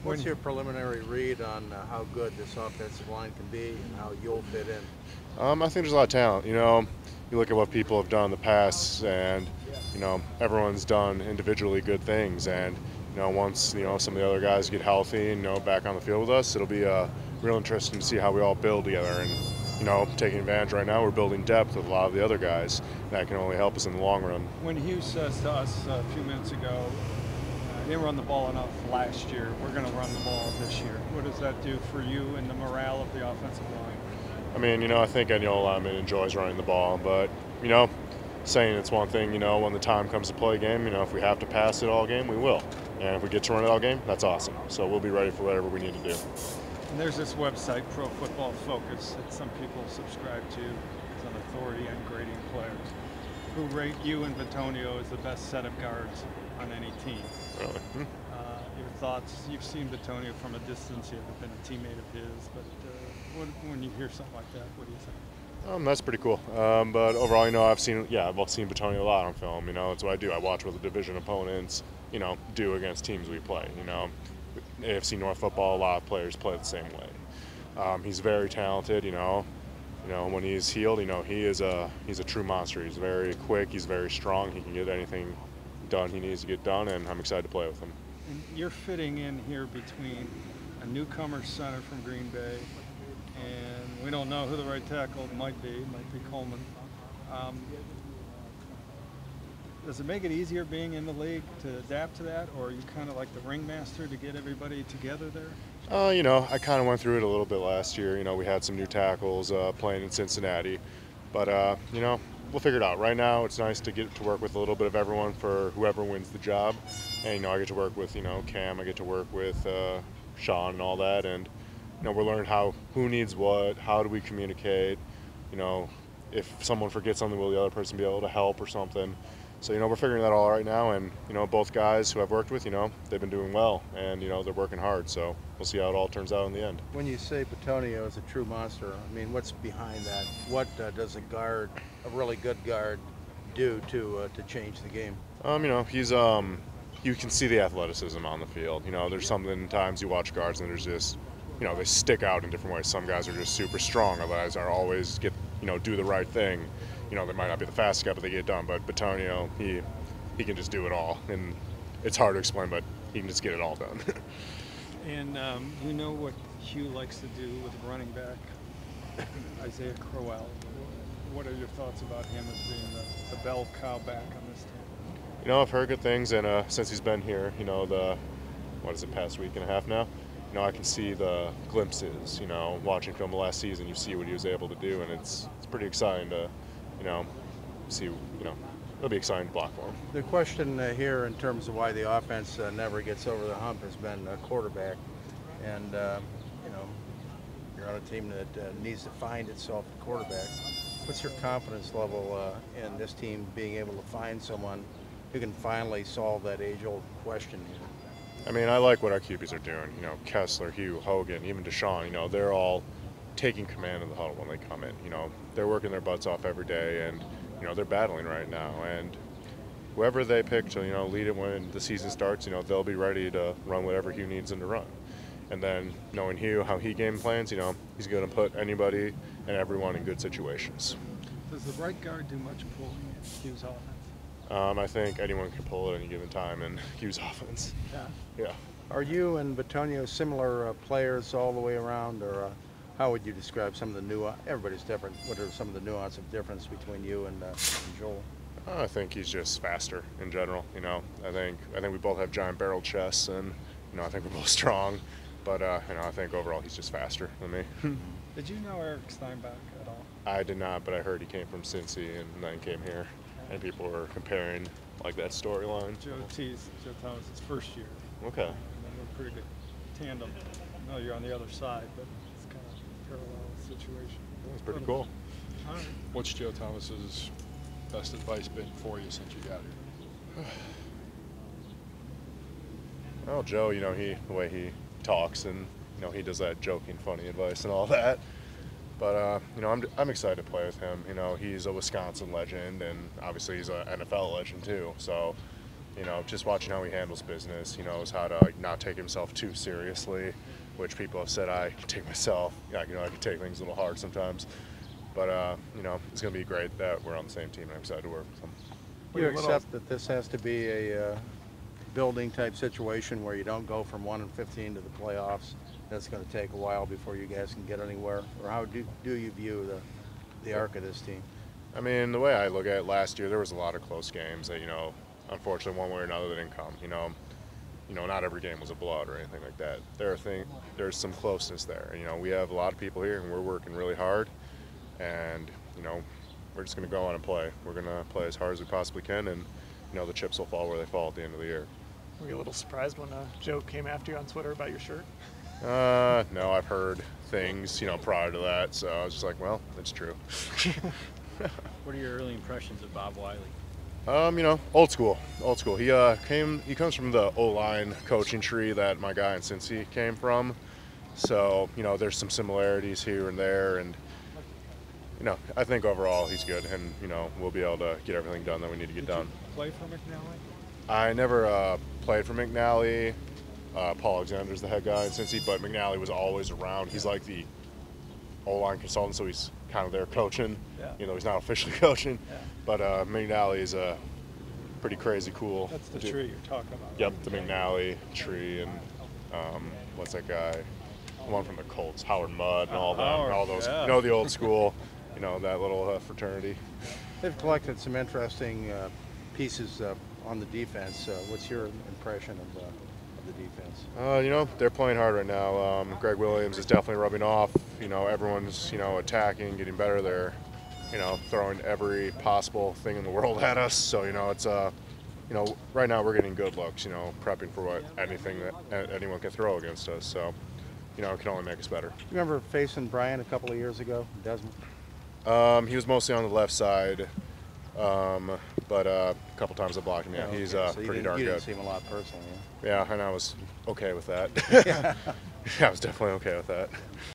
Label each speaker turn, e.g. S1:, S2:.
S1: What's your preliminary read on how good this offensive line can be and how you'll fit in?
S2: I think there's a lot of talent. You look at what people have done in the past, and everyone's done individually good things. And once some of the other guys get healthy and back on the field with us, it'll be real interesting to see how we all build together. And taking advantage right now, we're building depth with a lot of the other guys. That can only help us in the long run.
S3: When Hugh says to us a few minutes ago, didn't run the ball enough last year, we're going to run the ball this year. What does that do for you and the morale of the offensive line?
S2: I mean, I think any lineman enjoys running the ball, but saying it's one thing. When the time comes to play a game, if we have to pass it all game, we will. And if we get to run it all game, that's awesome. So we'll be ready for whatever we need to do.
S3: And there's this website, Pro Football Focus, that some people subscribe to as an authority on grading players, who rate you and Batonio as the best set of guards on any team.
S2: Really?
S3: Your thoughts? You've seen Batonio from a distance. You haven't been a teammate of his, but when you hear something like that, what do you think?
S2: That's pretty cool. But overall, I've seen Batonio a lot on film. That's what I do. I watch what the division opponents, do against teams we play. AFC North football, a lot of players play the same way. He's very talented. When he's healed, he's a true monster. He's very quick. He's very strong. He can get anything done he needs to get done, and I'm excited to play with him.
S3: And you're fitting in here between a newcomer center from Green Bay, and we don't know who the right tackle might be Coleman. Does it make it easier being in the league to adapt to that, or are you kind of like the ringmaster to get everybody together there?
S2: I kind of went through it a little bit last year. We had some new tackles playing in Cincinnati, but we'll figure it out. Right now, it's nice to get to work with a little bit of everyone for whoever wins the job. And I get to work with Cam, I get to work with Sean and all that, and we're learning who needs what, how do we communicate. If someone forgets something, will the other person be able to help or something? So we're figuring that all out right now, and both guys who I've worked with, they've been doing well, and they're working hard. So we'll see how it all turns out in the end.
S1: When you say Batonio is a true monster, I mean, what's behind that? What does a really good guard, do to change the game?
S2: He's you can see the athleticism on the field. There's sometimes you watch guards and there's just they stick out in different ways. Some guys are just super strong, others are always do the right thing. They might not be the fastest guy, but they get it done. But Batonio, he can just do it all, and it's hard to explain, but he can just get it all done.
S3: And what Hugh likes to do with running back, Isaiah Crowell. What are your thoughts about him as being the bell cow back on this team?
S2: I've heard good things, and since he's been here, past week and a half now, I can see the glimpses, watching film the last season, you see what he was able to do, and it's pretty exciting to, see, it'll be exciting to block for him.
S1: The question here in terms of why the offense never gets over the hump has been quarterback, and, you're on a team that needs to find itself a quarterback. What's your confidence level in this team being able to find someone who can finally solve that age-old question here?
S2: I mean, I like what our QBs are doing. Kessler, Hugh, Hogan, even Deshaun, they're all taking command of the huddle when they come in. They're working their butts off every day, and, they're battling right now. And whoever they pick to, lead it when the season starts, they'll be ready to run whatever Hugh needs them to run. And then knowing Hugh, how he game plans, he's going to put anybody and everyone in good situations.
S3: Does the right guard do much pulling in Hugh's offense?
S2: I think anyone can pull at any given time in Hugh's offense. Yeah.
S1: Are you and Batonio similar players all the way around, or how would you describe some of the everybody's different. What are some of the nuance of difference between you and Joel?
S2: I think he's just faster in general. I think we both have giant barrel chests, and I think we're both strong. But I think overall he's just faster than me.
S3: Did you know Eric Steinbach at all?
S2: I did not, but I heard he came from Cincy and then came here, and people were comparing like that storyline.
S3: Joe Thomas's first year.
S2: Okay.
S3: And then we're pretty good tandem. I know you're on the other side, but it's kind of a parallel situation.
S2: That's pretty cool.
S3: All right.
S4: What's Joe Thomas's best advice been for you since you got here?
S2: Well, Joe, the way he talks, and he does that joking, funny advice and all that. But I'm excited to play with him. He's a Wisconsin legend, and obviously he's an NFL legend too. So, just watching how he handles business. He knows how to not take himself too seriously, which people have said I take myself. I can take things a little hard sometimes. But, it's going to be great that we're on the same team, and I'm excited to work with him.
S1: You accept that this has to be a building type situation where you don't go from 1-15 to the playoffs. That's going to take a while before you guys can get anywhere. Or how do you view the arc of this team?
S2: I mean, the way I look at it, last year there was a lot of close games that, unfortunately one way or another they didn't come. Not every game was a blowout or anything like that. There's some closeness there. We have a lot of people here, and we're working really hard. And, we're just going to go on and play. We're going to play as hard as we possibly can, and, the chips will fall where they fall at the end of the year.
S5: Were you a little surprised when Joe came after you on Twitter about your shirt?
S2: No, I've heard things, prior to that, so I was just like, well, it's true.
S6: What are your early impressions of Bob Wiley?
S2: Old school. He comes from the O-line coaching tree that my guy in Cincy came from. So, there's some similarities here and there, and I think overall he's good, and we'll be able to get everything done that we need to get done.
S3: Did you play for McNally?
S2: I never played for McNally. Paul Alexander's the head guy in Cincy, but McNally was always around. He's like the O-line consultant, so he's kind of there coaching.
S3: Yeah.
S2: He's not officially coaching.
S3: Yeah.
S2: But McNally is a pretty crazy cool.
S3: That's the tree you're talking about.
S2: Yep, the McNally tree, and what's that guy? The one from the Colts, Howard Mudd, and all that,
S3: Howard,
S2: all those.
S3: yeah.
S2: The old school. That little fraternity.
S1: They've collected some interesting pieces on the defense. What's your impression of the defense?
S2: They're playing hard right now. Greg Williams is definitely rubbing off. Everyone's, attacking, getting better. They're, throwing every possible thing in the world at us. So, it's, right now we're getting good looks, prepping for anything that anyone can throw against us. So, it can only make us better.
S1: You remember facing Brian a couple of years ago, Desmond?
S2: He was mostly on the left side, but a couple times I blocked him. Yeah, he's
S1: so
S2: pretty darn
S1: you
S2: good.
S1: didn't see him a lot personally.
S2: Yeah, and I was okay with that. Yeah, I was definitely okay with that.